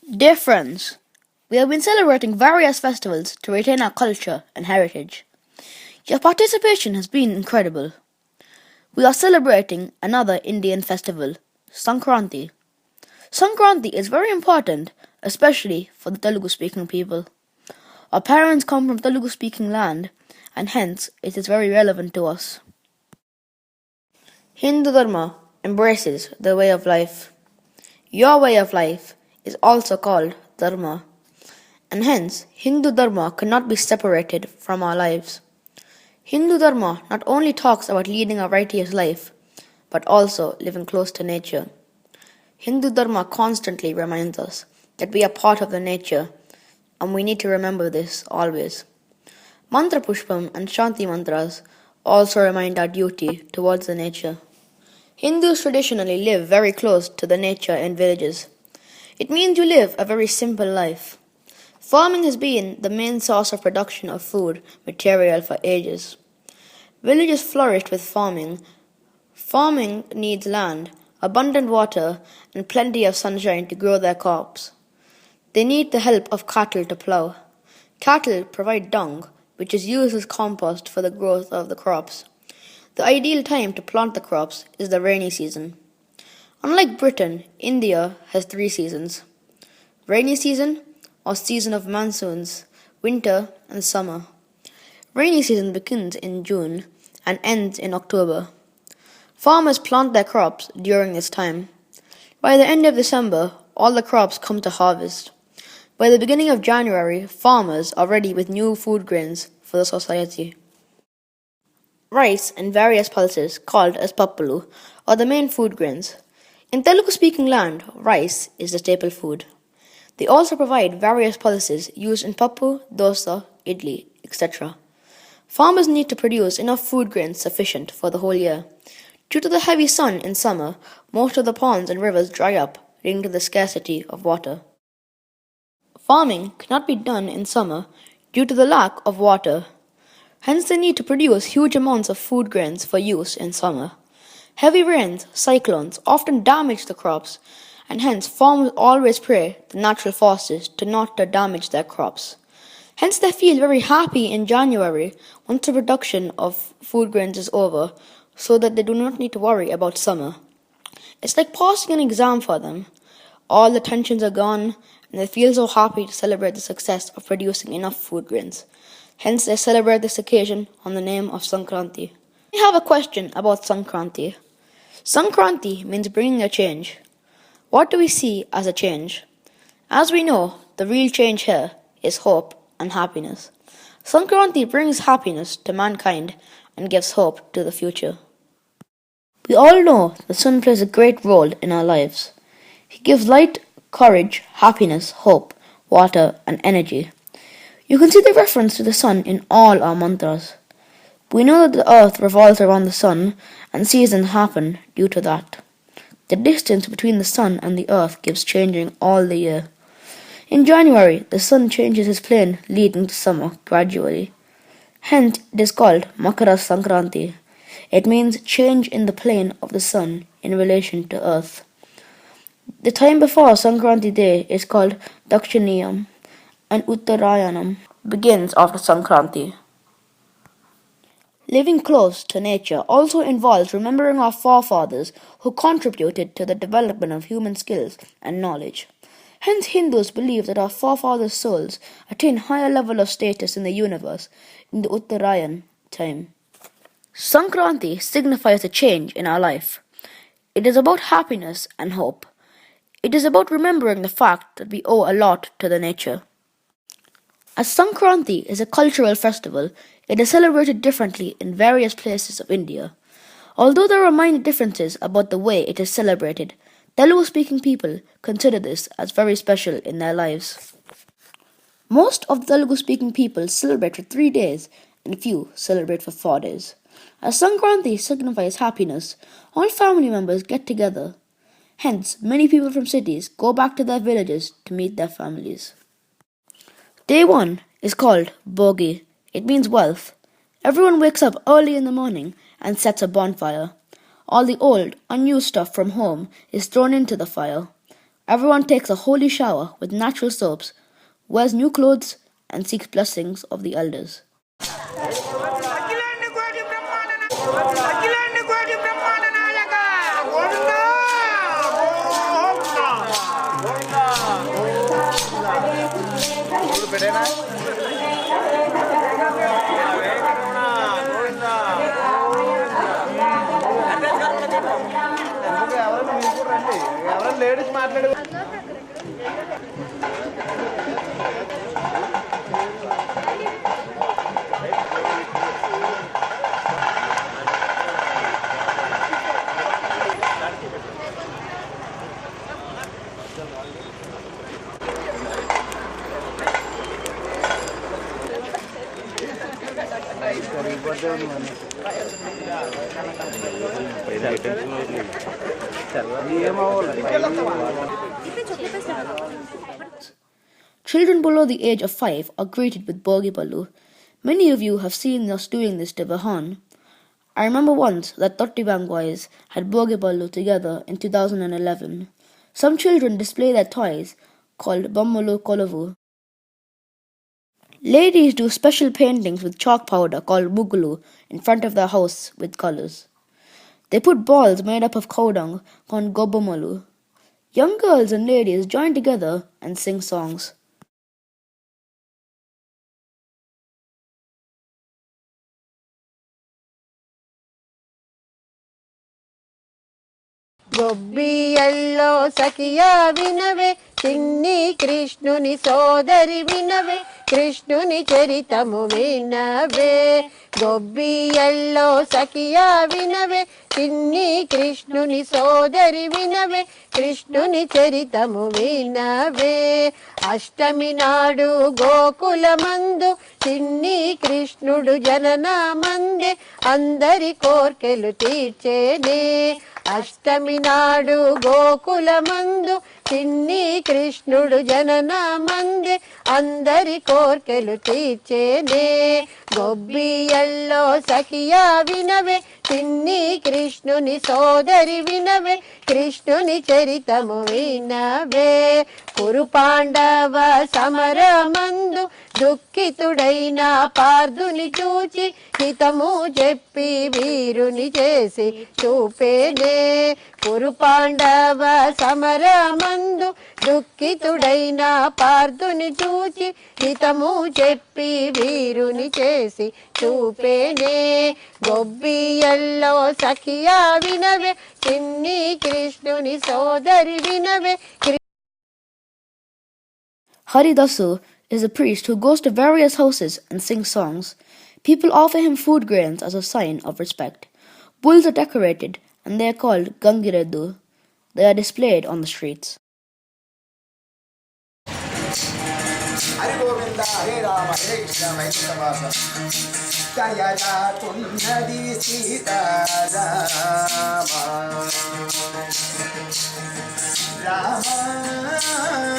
Dear friends, we have been celebrating various festivals to retain our culture and heritage. Your participation has been incredible. We are celebrating another Indian festival, Sankranthi. Sankranthi is very important, especially for the Telugu speaking people. Our parents come from Telugu speaking land, and hence it is very relevant to us. Hindu Dharma embraces the way of life. Your way of life is also called Dharma, and hence Hindu Dharma cannot be separated from our lives. Hindu Dharma not only talks about leading a righteous life, but also living close to nature. Hindu Dharma constantly reminds us that we are part of the nature, and we need to remember this always. Mantra Pushpam and Shanti mantras also remind our duty towards the nature. Hindus traditionally live very close to the nature in villages. It means you live a very simple life. Farming has been the main source of production of food material for ages. Villages flourished with farming. Farming needs land, abundant water, and plenty of sunshine to grow their crops. They need the help of cattle to plough. Cattle provide dung, which is used as compost for the growth of the crops. The ideal time to plant the crops is the rainy season. Unlike Britain, India has 3 seasons: rainy season, or season of monsoons, winter and summer. Rainy season begins in June and ends in October. Farmers plant their crops during this time. By the end of December, all the crops come to harvest. By the beginning of January, farmers are ready with new food grains for the society. Rice and various pulses, called as pappalu, are the main food grains. In Telugu-speaking land, rice is the staple food. They also provide various pulses used in pappu, dosa, idli, etc. Farmers need to produce enough food grains sufficient for the whole year. Due to the heavy sun in summer, most of the ponds and rivers dry up, leading to the scarcity of water. Farming cannot be done in summer due to the lack of water. Hence they need to produce huge amounts of food grains for use in summer. Heavy rains, cyclones often damage the crops, and hence farmers always pray the natural forces to not to damage their crops. Hence they feel very happy in January once the production of food grains is over, so that they do not need to worry about summer. It's like passing an exam for them. All the tensions are gone, and they feel so happy to celebrate the success of producing enough food grains. Hence they celebrate this occasion on the name of Sankranthi. I have a question about Sankranthi. Sankranthi means bringing a change. What do we see as a change? As we know, the real change here is hope and happiness. Sankranthi brings happiness to mankind and gives hope to the future. We all know the sun plays a great role in our lives. He gives light, courage, happiness, hope, water, and energy. You can see the reference to the sun in all our mantras. We know that the earth revolves around the sun, and seasons happen due to that. The distance between the sun and the earth keeps changing all the year. In January, the sun changes his plane, leading to summer gradually. Hence, it is called Makara Sankranthi. It means change in the plane of the sun in relation to earth. The time before Sankranthi Day is called Dakshinayam, and Uttarayanam begins after Sankranthi. Living close to nature also involves remembering our forefathers who contributed to the development of human skills and knowledge. Hence Hindus believe that our forefathers' souls attain higher level of status in the universe in the Uttarayan time. Sankranthi signifies a change in our life. It is about happiness and hope. It is about remembering the fact that we owe a lot to the nature. As Sankranthi is a cultural festival, it is celebrated differently in various places of India. Although there are minor differences about the way it is celebrated, Telugu-speaking people consider this as very special in their lives. Most of the Telugu-speaking people celebrate for 3 days, and few celebrate for 4 days. As Sankranthi signifies happiness, all family members get together. Hence, many people from cities go back to their villages to meet their families. Day 1 is called Bogi. It means wealth. Everyone wakes up early in the morning and sets a bonfire. All the old, unused stuff from home is thrown into the fire. Everyone takes a holy shower with natural soaps, wears new clothes, and seeks blessings of the elders. Ladies మాట్లాడే Children below the age of 5 are greeted with Bogi Ballu. Many of you have seen us doing this to Vahan. I remember once that 30 Bangwais had Bogi Ballu together in 2011. Some children display their toys called Bammalu Kolavu. Ladies do special paintings with chalk powder called Bugulu in front of their house with colours. They put balls made up of cow dung called Gobamalu. Young girls and ladies join together and sing songs. గొబ్బియల్లో సఖియా వినవే చిన్ని కృష్ణుని సోదరి వినవే కృష్ణుని చరితము వినవే గొబ్బియల్లో సఖియా వినవే చిన్ని కృష్ణుని సోదరి వినవే కృష్ణుని చరితము వినవే అష్టమి నాడు గోకులమందు చిన్ని కృష్ణుడు జననమందే అందరి కోర్కెలు తీర్చేనే అష్టమి నాడు గోకులమందు చిన్ని కృష్ణుడు జననమందే అందరి కోర్కెలు తీర్చేనే గొబ్బియల్లో సఖియా వినవే చిన్ని కృష్ణుని సోదరి వినవే కృష్ణుని చరితము వినవే కురు పాండవ సమరమందు దుఃఖితుడైన పార్థుని చూచి హితము చెప్పి వీరుని చేసి చూపేనే కురు పాండవ సమరమందు దుఃఖితుడైన పార్థుని చూచి హితము చెప్పి వీరుని చేసి చూపేనే గొబ్బియల్లో సఖియా వినవే చిన్ని కృష్ణుని సోదరి వినవే. Haridasu is a priest who goes to various houses and sings songs. People offer him food grains as a sign of respect. Bulls are decorated and they are called Gangiredu. They are displayed on the streets. Hare Govinda, Hare Rama, Hare Krishna, Vaishnava. Dayala Kunnadi Sita Rama. Rama.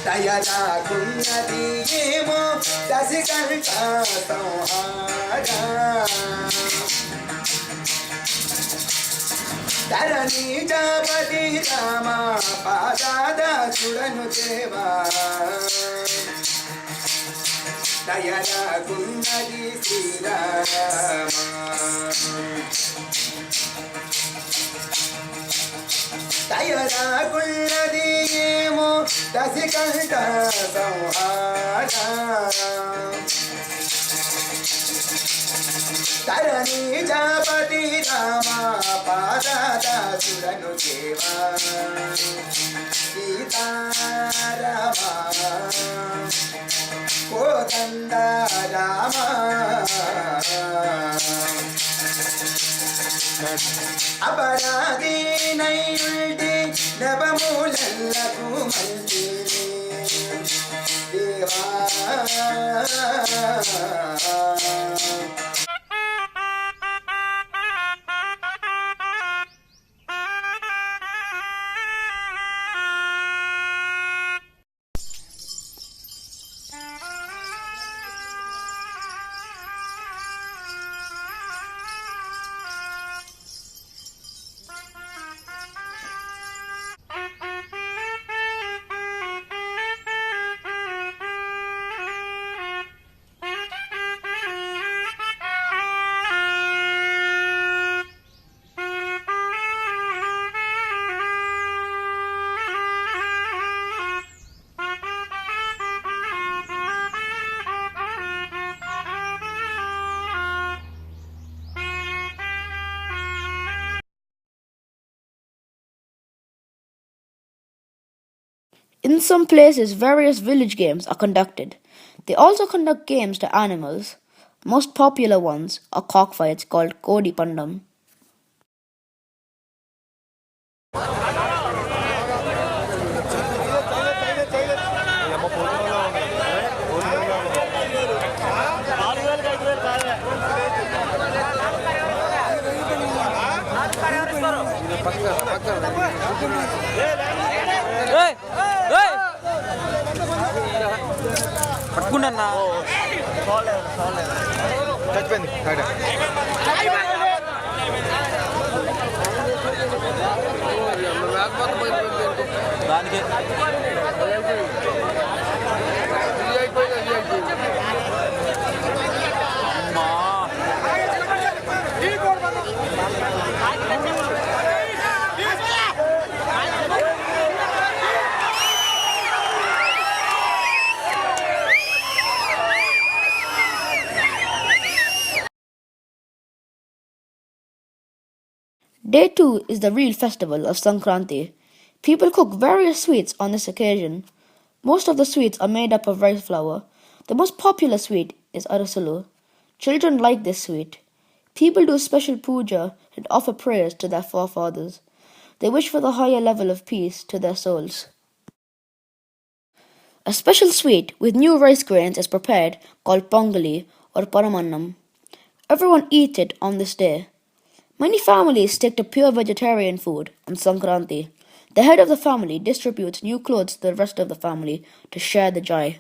Dayala Kunnadi Yemo Dasikanta Samhara. Dharani Japati Rama Padada Chudanu Deva Dayala Kunnadi Sri Rama Dayala Kunnadi Yemo Dasikanta Samhara Dharani Japati Rama Padada Chudanu Deva Sita Rama Kodanda Rama Aparadi Nayuldi Nabamulallaku Maldini Deva In some places, various village games are conducted. They also conduct games to animals. Most popular ones are cockfights called Kodi Pandam. పట్టుకున్నా చచ్చిపోయింది దానికి Day 2 is the real festival of Sankranthi. People cook various sweets on this occasion. Most of the sweets are made up of rice flour. The most popular sweet is Arasulu. Children like this sweet. People do special puja and offer prayers to their forefathers. They wish for the higher level of peace to their souls. A special sweet with new rice grains is prepared called pongali or paramannam. Everyone eats it on this day. Many families stick to pure vegetarian food on Sankranthi. The head of the family distributes new clothes to the rest of the family to share the joy.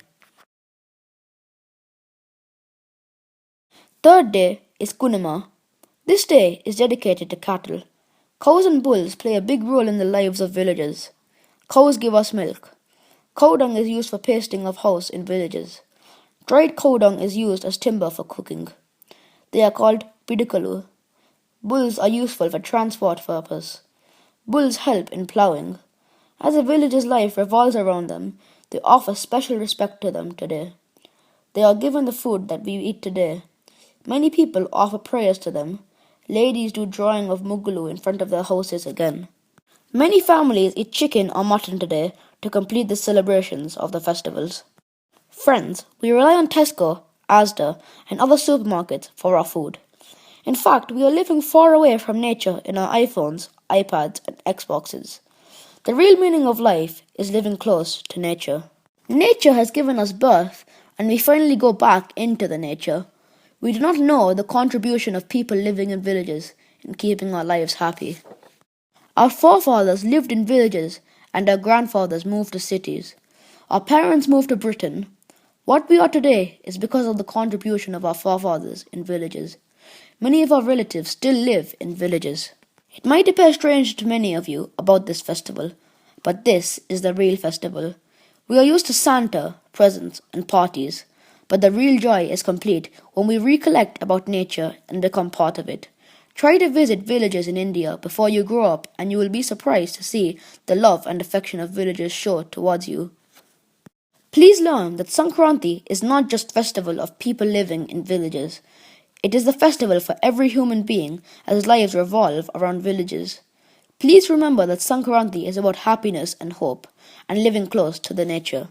Third day is Kunima. This day is dedicated to cattle. Cows and bulls play a big role in the lives of villagers. Cows give us milk. Cow dung is used for pasting of house in villages. Dried cow dung is used as timber for cooking. They are called pidikalu. Bulls are useful for transport purpose. Bulls help in ploughing. As a village's life revolves around them, they offer special respect to them today. They are given the food that we eat today. Many people offer prayers to them. Ladies do drawing of mugulu in front of their houses again. Many families eat chicken or mutton today to complete the celebrations of the festivals. Friends, we rely on Tesco, Asda, and other supermarkets for our food. In fact, we are living far away from nature in our iPhones, iPads, and Xboxes. The real meaning of life is living close to nature. Nature has given us birth, and we finally go back into the nature. We do not know the contribution of people living in villages in keeping our lives happy. Our forefathers lived in villages, and our grandfathers moved to cities. Our parents moved to Britain. What we are today is because of the contribution of our forefathers in villages. Many of our relatives still live in villages. It might appear strange to many of you about this festival, but this is the real festival. We are used to Santa, presents, and parties, but the real joy is complete when we recollect about nature and become part of it. Try to visit villages in India before you grow up, and you will be surprised to see the love and affection of villagers show towards you. Please learn that Sankranthi is not just a festival of people living in villages. It is the festival for every human being as lives revolve around villages. Please remember that Sankranthi is about happiness and hope and living close to the nature.